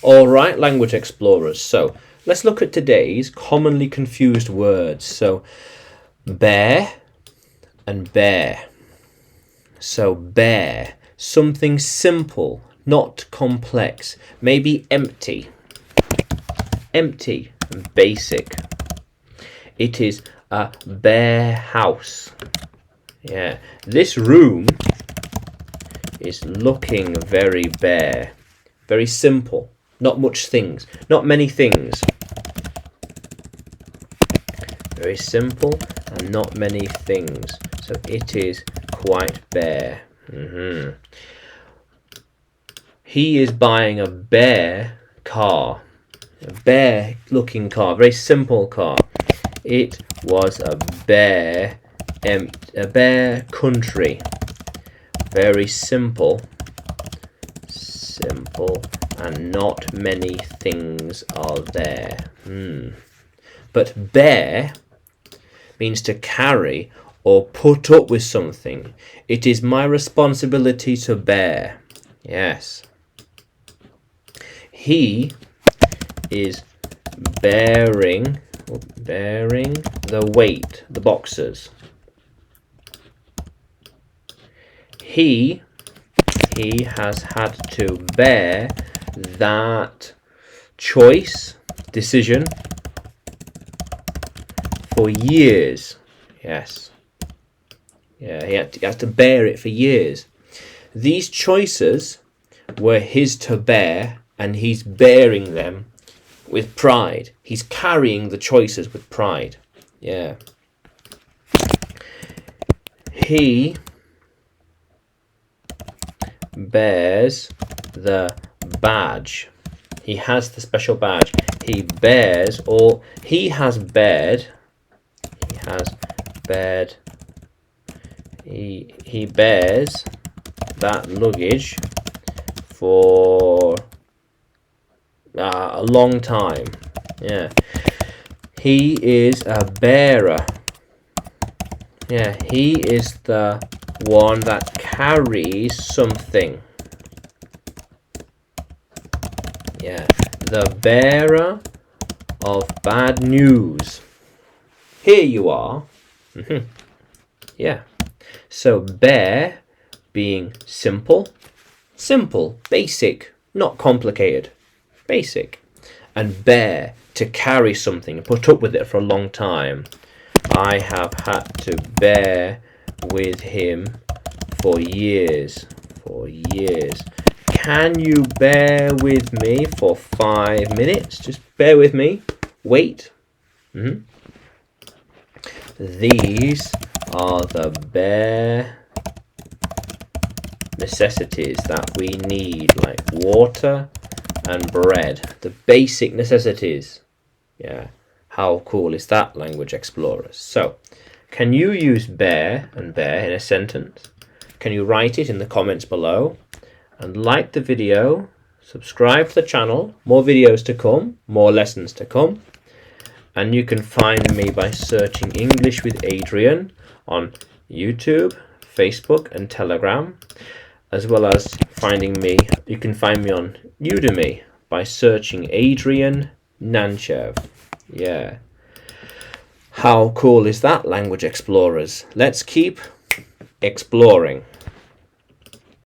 Alright, language explorers. So let's look at today's commonly confused words. So bear and bear. So bear, something simple, not complex, maybe empty. Empty and basic. It is a bare house. Yeah, this room is looking very bare, very simple, not much things, not many things. Very simple and not many things. So it is quite bare. He is buying a bare car. A bare looking car, very simple car. It was a bare country. Very simple. Simple and not many things are there. But bear means to carry or put up with something. It is my responsibility to bear. Yes. He is bearing the weight, the boxes. He has had to bear that decision for years. Yes. Yeah, he has to bear it for years. These choices were his to bear, and he's bearing them with pride. He's carrying the choices with pride. Yeah. He bears the badge. He has the special badge. He bears, or he has bared. He bears that luggage for a long time. Yeah. He is a bearer. Yeah, he is the one that carries something. Yeah, the bearer of bad news. Here you are. Yeah. So bear being simple, basic, not complicated, basic. And bear, to carry something, put up with it for a long time. I have had to bear with him for years. Can you bear with me for 5 minutes? Just bear with me. Wait. These are the bare necessities that we need, like water and bread. The basic necessities. Yeah. How cool is that, language explorers? So, can you use bear and bear in a sentence? Can you write it in the comments below? And like the video, subscribe to the channel, more videos to come, more lessons to come. And you can find me by searching English with Adrian on YouTube, Facebook and Telegram, as well as you can find me on Udemy by searching Adrian Nanchev. Yeah. How cool is that, language explorers? Let's keep exploring.